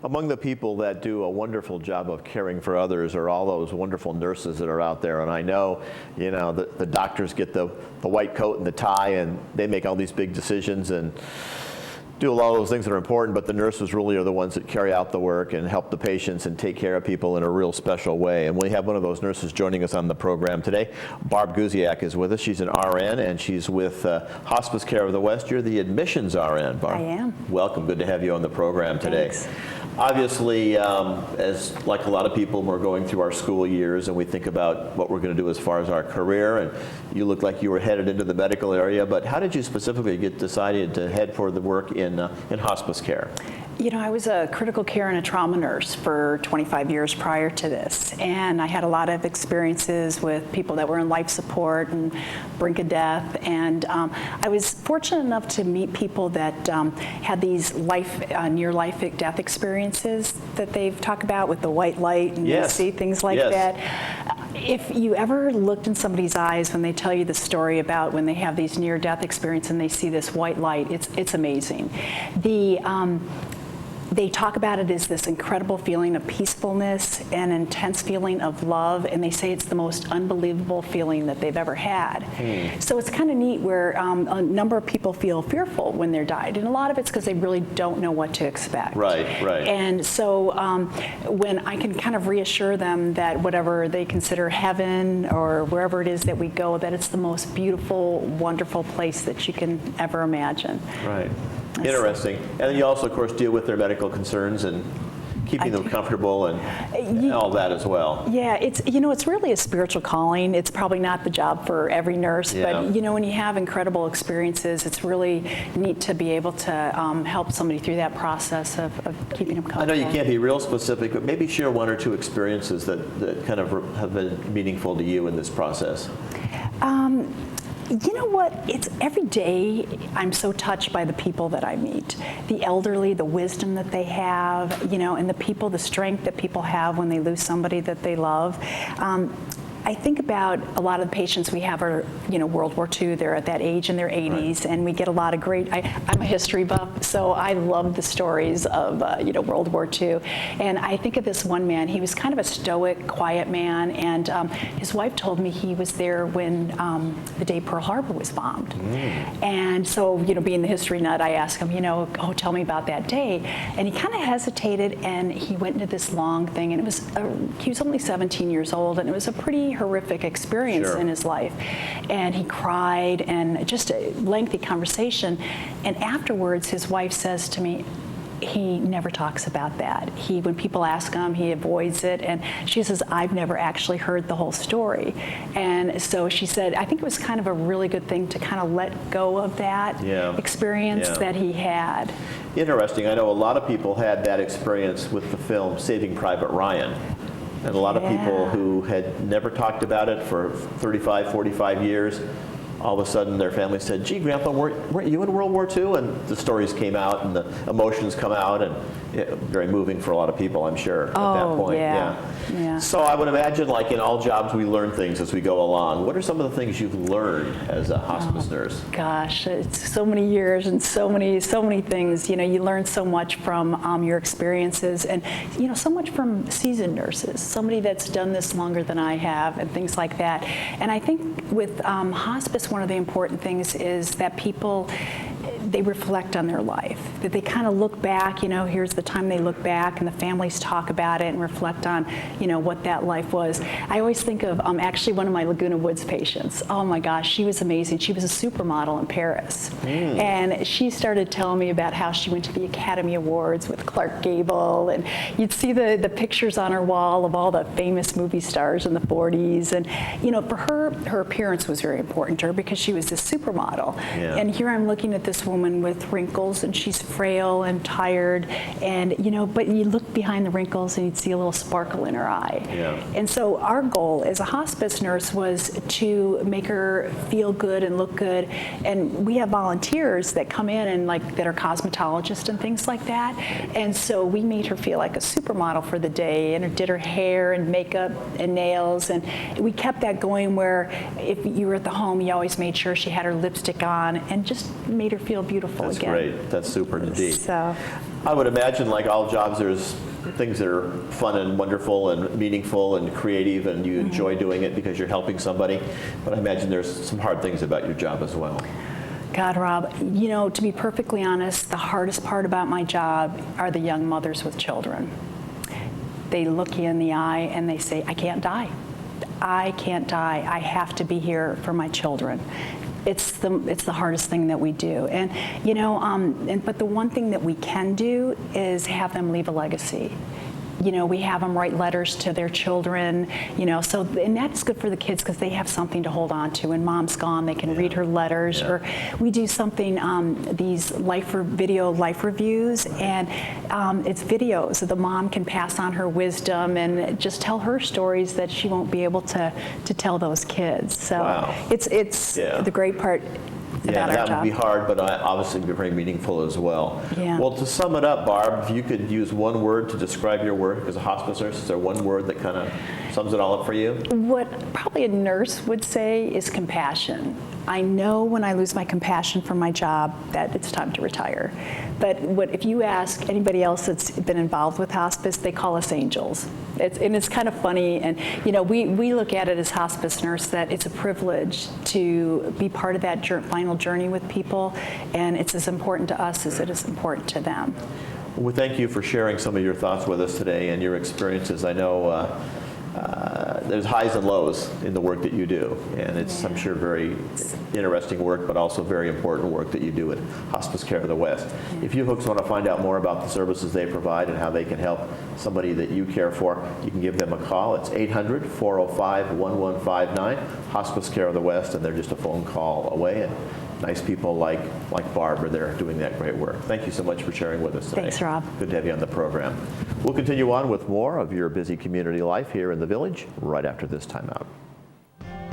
Among the people that do a wonderful job of caring for others are all those wonderful nurses that are out there. And I know, the doctors get the white coat and the tie, and they make all these big decisions and do a lot of those things that are important, but the nurses really are the ones that carry out the work and help the patients and take care of people in a real special way. And we have one of those nurses joining us on the program today. Barb Guziak is with us. She's an RN, and she's with Hospice Care of the West. You're the admissions RN, Barb. I am. Welcome. Good to have you on the program today. Thanks. Obviously, as like a lot of people, we're going through our school years and we think about what we're going to do as far as our career. And you look like you were headed into the medical area, but how did you specifically get decided to head for the work in hospice care? I was a critical care and a trauma nurse for 25 years prior to this, and I had a lot of experiences with people that were in life support and brink of death, and I was fortunate enough to meet people that had these near-life death experiences that they've talked about with the white light and Yes. you see things like Yes. that. If you ever looked in somebody's eyes when they tell you the story about when they have these near-death experiences and they see this white light, it's amazing. They talk about it as this incredible feeling of peacefulness and intense feeling of love, and they say it's the most unbelievable feeling that they've ever had. So it's kind of neat where a number of people feel fearful when they're died, and a lot of it's because they really don't know what to expect. Right. And so when I can kind of reassure them that whatever they consider heaven or wherever it is that we go, that it's the most beautiful, wonderful place that you can ever imagine. Right. Interesting. And then you also, of course, deal with their medical concerns and keeping them comfortable and all that as well. Yeah, it's really a spiritual calling. It's probably not the job for every nurse, but when you have incredible experiences, it's really neat to be able to help somebody through that process of keeping them comfortable. I know you can't be real specific, but maybe share one or two experiences that kind of have been meaningful to you in this process. You know what? It's every day I'm so touched by the people that I meet. The elderly, the wisdom that they have, and the strength that people have when they lose somebody that they love. I think about a lot of the patients we have are, World War II. They're at that age in their 80s, and we get a lot of great. I'm a history buff, so I love the stories of, World War II. And I think of this one man. He was kind of a stoic, quiet man, and his wife told me he was there when the day Pearl Harbor was bombed. And so, being the history nut, I asked him, tell me about that day. And he kind of hesitated, and he went into this long thing, and he was only 17 years old, and it was a pretty horrific experience in his life, and he cried, and just a lengthy conversation. And afterwards, his wife says to me, he never talks about that. When people ask him, he avoids it, and she says, I've never actually heard the whole story. And so she said, I think it was kind of a really good thing to kind of let go of that experience that he had. Interesting. I know a lot of people had that experience with the film Saving Private Ryan. And a lot of people who had never talked about it for 35, 45 years, all of a sudden their family said, gee, Grandpa, weren't you in World War II? And the stories came out and the emotions come out, and very moving for a lot of people, I'm sure, at that point. Yeah. So I would imagine, like in all jobs, we learn things as we go along. What are some of the things you've learned as a hospice nurse? Gosh, it's so many years and so many things. You learn so much from your experiences, and so much from seasoned nurses, somebody that's done this longer than I have, and things like that. And I think with hospice, one of the important things is that people, they reflect on their life, that they kind of look back, here's the time they look back, and the families talk about it and reflect on, what that life was. I always think of actually one of my Laguna Woods patients. Oh my gosh, she was amazing. She was a supermodel in Paris. And she started telling me about how she went to the Academy Awards with Clark Gable, and you'd see the pictures on her wall of all the famous movie stars in the 40s. And, for her appearance was very important to her because she was this supermodel. And here I'm looking at this woman with wrinkles, and she's frail and tired, and but you look behind the wrinkles and you'd see a little sparkle in her eye. And so our goal as a hospice nurse was to make her feel good and look good. And we have volunteers that come in and that are cosmetologists and things like that. And so we made her feel like a supermodel for the day, and did her hair and makeup and nails, and we kept that going where if you were at the home, you always made sure she had her lipstick on and just made her feel beautiful again. That's great. That's super indeed. So, I would imagine, like all jobs, there's things that are fun and wonderful and meaningful and creative, and you enjoy doing it because you're helping somebody. But I imagine there's some hard things about your job as well. God, Rob, to be perfectly honest, the hardest part about my job are the young mothers with children. They look you in the eye and they say, I can't die. I can't die. I have to be here for my children. It's the hardest thing that we do. And, but the one thing that we can do is have them leave a legacy. We have them write letters to their children, and that's good for the kids because they have something to hold on to. When mom's gone, they can read her letters, or we do something, these video life reviews, and it's videos so the mom can pass on her wisdom and just tell her stories that she won't be able to tell those kids. So wow. it's the great part. Yeah, that would be hard, but obviously be very meaningful as well. Yeah. Well, to sum it up, Barb, if you could use one word to describe your work as a hospice nurse, is there one word that kind of sums it all up for you? What probably a nurse would say is compassion. I know when I lose my compassion for my job that it's time to retire. But if you ask anybody else that's been involved with hospice, they call us angels. It's kind of funny, and we look at it as hospice nurse that it's a privilege to be part of that final journey with people, and it's as important to us as it is important to them. Well, thank you for sharing some of your thoughts with us today and your experiences. I know there's highs and lows in the work that you do, and it's, I'm sure, very interesting work, but also very important work that you do at Hospice Care of the West. If you folks want to find out more about the services they provide and how they can help somebody that you care for, you can give them a call. It's 800-405-1159, Hospice Care of the West, and they're just a phone call away. And nice people like Barb are there doing that great work. Thank you so much for sharing with us today. Thanks, Rob. Good to have you on the program. We'll continue on with more of your busy community life here in the Village right after this timeout.